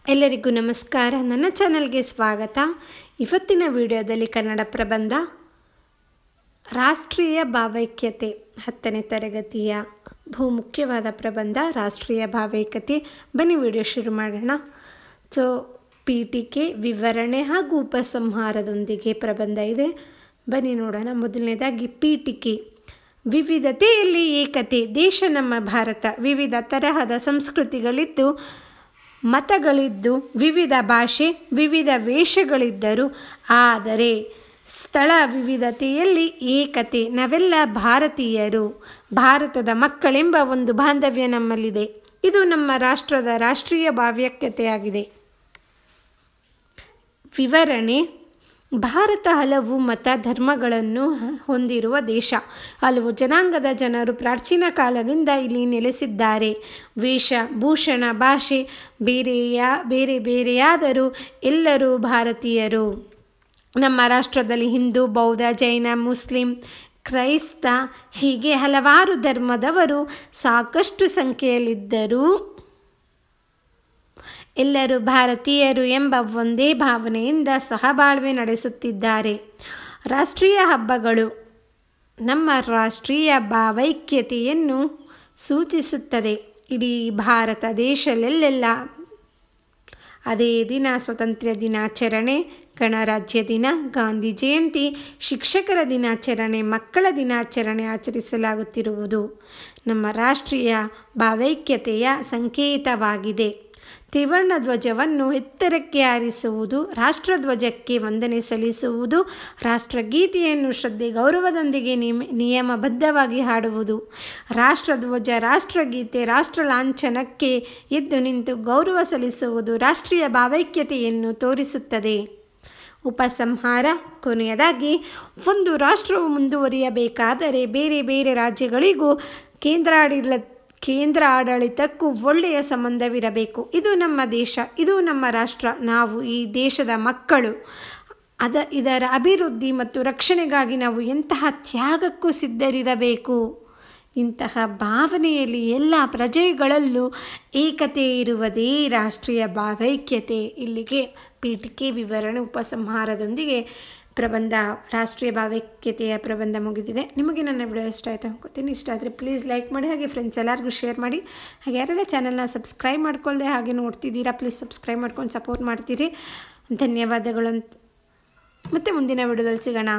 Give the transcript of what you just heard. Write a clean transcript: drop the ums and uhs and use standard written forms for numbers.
ಎಲ್ಲರಿಗೂ ನಮಸ್ಕಾರ. ನನ್ನ ಚಾನಲ್ಗೆ ಸ್ವಾಗತ. ಇವತ್ತಿನ ವಿಡಿಯೋದಲ್ಲಿ ಕನ್ನಡ ಪ್ರಬಂಧ ರಾಷ್ಟ್ರೀಯ ಭಾವೈಕ್ಯತೆ 10ನೇ ತರಗತಿಯ ಬಹುಮುಖ್ಯವಾದ ಪ್ರಬಂಧ ರಾಷ್ಟ್ರೀಯ ಭಾವೈಕ್ಯತೆ. ಬನ್ನಿ ವಿಡಿಯೋ ಶುರು ಮಾಡೋಣ. ಸೊ ಪೀಠಿಕೆ, ವಿವರಣೆ ಹಾಗೂ ಉಪಸಂಹಾರದೊಂದಿಗೆ ಪ್ರಬಂಧ ಇದೆ. ಬನ್ನಿ ನೋಡೋಣ. ಮೊದಲನೇದಾಗಿ ಪೀಠಿಕೆ. ವಿವಿಧತೆಯಲ್ಲಿ ಏಕತೆ. ದೇಶ ನಮ್ಮ ಭಾರತ. ವಿವಿಧ ತರಹದ ಸಂಸ್ಕೃತಿಗಳಿದ್ದು, ಮತಗಳಿದ್ದು, ವಿವಿಧ ಭಾಷೆ, ವಿವಿಧ ವೇಷಗಳಿದ್ದರು, ಆದರೆ ಸ್ಥಳ ವಿವಿಧತೆಯಲ್ಲಿ ಏಕತೆ. ನಾವೆಲ್ಲ ಭಾರತೀಯರು, ಭಾರತದ ಮಕ್ಕಳೆಂಬ ಒಂದು ಬಾಂಧವ್ಯ ನಮ್ಮಲ್ಲಿದೆ. ಇದು ನಮ್ಮ ರಾಷ್ಟ್ರದ ರಾಷ್ಟ್ರೀಯ ಭಾವೈಕ್ಯತೆಯಾಗಿದೆ. ವಿವರಣೆ. ಭಾರತ ಹಲವು ಮತ ಧರ್ಮಗಳನ್ನು ಹೊಂದಿರುವ ದೇಶ. ಹಲವು ಜನಾಂಗದ ಜನರು ಪ್ರಾಚೀನ ಕಾಲದಿಂದ ಇಲ್ಲಿ ನೆಲೆಸಿದ್ದಾರೆ. ವೇಷ, ಭೂಷಣ, ಭಾಷೆ ಬೇರೆ ಬೇರೆಯಾದರೂ ಎಲ್ಲರೂ ಭಾರತೀಯರು. ನಮ್ಮ ರಾಷ್ಟ್ರದಲ್ಲಿ ಹಿಂದೂ, ಬೌದ್ಧ, ಜೈನ, ಮುಸ್ಲಿಂ, ಕ್ರೈಸ್ತ ಹೀಗೆ ಹಲವಾರು ಧರ್ಮದವರು ಸಾಕಷ್ಟು ಸಂಖ್ಯೆಯಲ್ಲಿದ್ದರೂ ಎಲ್ಲರೂ ಭಾರತೀಯರು ಎಂಬ ಒಂದೇ ಭಾವನೆಯಿಂದ ಸಹಬಾಳ್ವೆ ನಡೆಸುತ್ತಿದ್ದಾರೆ. ರಾಷ್ಟ್ರೀಯ ಹಬ್ಬಗಳು ನಮ್ಮ ರಾಷ್ಟ್ರೀಯ ಭಾವೈಕ್ಯತೆಯನ್ನು ಸೂಚಿಸುತ್ತದೆ. ಇಡೀ ಭಾರತ ದೇಶದಲ್ಲೆಲ್ಲ ಅದೇ ದಿನ ಸ್ವಾತಂತ್ರ್ಯ ದಿನಾಚರಣೆ, ಗಣರಾಜ್ಯ ದಿನ, ಗಾಂಧಿ ಜಯಂತಿ, ಶಿಕ್ಷಕರ ದಿನಾಚರಣೆ, ಮಕ್ಕಳ ದಿನಾಚರಣೆ ಆಚರಿಸಲಾಗುತ್ತಿರುವುದು ನಮ್ಮ ರಾಷ್ಟ್ರೀಯ ಭಾವೈಕ್ಯತೆಯ ಸಂಕೇತವಾಗಿದೆ. ತ್ರಿವರ್ಣ ಧ್ವಜವನ್ನು ಎತ್ತರಕ್ಕೆ ಹಾರಿಸುವುದು, ರಾಷ್ಟ್ರಧ್ವಜಕ್ಕೆ ವಂದನೆ ಸಲ್ಲಿಸುವುದು, ರಾಷ್ಟ್ರಗೀತೆಯನ್ನು ಶ್ರದ್ಧೆ ಗೌರವದೊಂದಿಗೆ ನಿಯಮಬದ್ಧವಾಗಿ ಹಾಡುವುದು, ರಾಷ್ಟ್ರಧ್ವಜ, ರಾಷ್ಟ್ರಗೀತೆ, ರಾಷ್ಟ್ರ ಲಾಂಛನಕ್ಕೆ ಎದ್ದು ನಿಂತು ಗೌರವ ಸಲ್ಲಿಸುವುದು ರಾಷ್ಟ್ರೀಯ ಭಾವೈಕ್ಯತೆಯನ್ನು ತೋರಿಸುತ್ತದೆ. ಉಪಸಂಹಾರ. ಕೊನೆಯದಾಗಿ, ಒಂದು ರಾಷ್ಟ್ರವು ಮುಂದುವರಿಯಬೇಕಾದರೆ ಬೇರೆ ಬೇರೆ ರಾಜ್ಯಗಳಿಗೂ ಕೇಂದ್ರ ಆಡಳಿತಕ್ಕೂ ಒಳ್ಳೆಯ ಸಂಬಂಧವಿರಬೇಕು. ಇದು ನಮ್ಮ ದೇಶ, ಇದು ನಮ್ಮ ರಾಷ್ಟ್ರ, ನಾವು ಈ ದೇಶದ ಮಕ್ಕಳು. ಇದರ ಅಭಿವೃದ್ಧಿ ಮತ್ತು ರಕ್ಷಣೆಗಾಗಿ ನಾವು ಎಂತಹ ತ್ಯಾಗಕ್ಕೂ ಸಿದ್ಧರಿರಬೇಕು. ಇಂತಹ ಭಾವನೆಯಲ್ಲಿ ಎಲ್ಲ ಪ್ರಜೆಗಳಲ್ಲೂ ಏಕತೆ ಇರುವುದೇ ರಾಷ್ಟ್ರೀಯ ಭಾವೈಕ್ಯತೆ. ಇಲ್ಲಿಗೆ ಪೀಠಿಕೆ, ವಿವರಣೆ, ಉಪಸಂಹಾರದೊಂದಿಗೆ ಪ್ರಬಂಧ ರಾಷ್ಟ್ರೀಯ ಭಾವೈಕ್ಯತೆಯ ಪ್ರಬಂಧ ಮುಗಿದಿದೆ. ನಿಮಗೆ ನನ್ನ ವಿಡಿಯೋ ಇಷ್ಟ ಆಯಿತು ಅನ್ಕೋತೀನಿ. ಇಷ್ಟ ಆದರೆ ಪ್ಲೀಸ್ ಲೈಕ್ ಮಾಡಿ, ಹಾಗೆ ಫ್ರೆಂಡ್ಸ್ ಎಲ್ಲರಿಗೂ ಶೇರ್ ಮಾಡಿ. ಹಾಗೆ ಯಾರೆಲ್ಲ ಚಾನಲ್ನ ಸಬ್ಸ್ಕ್ರೈಬ್ ಮಾಡ್ಕೊಳ್ಳದೆ ಹಾಗೆ ನೋಡ್ತಿದ್ದೀರಾ, ಪ್ಲೀಸ್ ಸಬ್ಸ್ಕ್ರೈಬ್ ಮಾಡ್ಕೊಂಡು ಸಪೋರ್ಟ್ ಮಾಡ್ತೀರಿ. ಧನ್ಯವಾದಗಳು. ಮತ್ತು ಮುಂದಿನ ವಿಡಿಯೋದಲ್ಲಿ ಸಿಗೋಣ.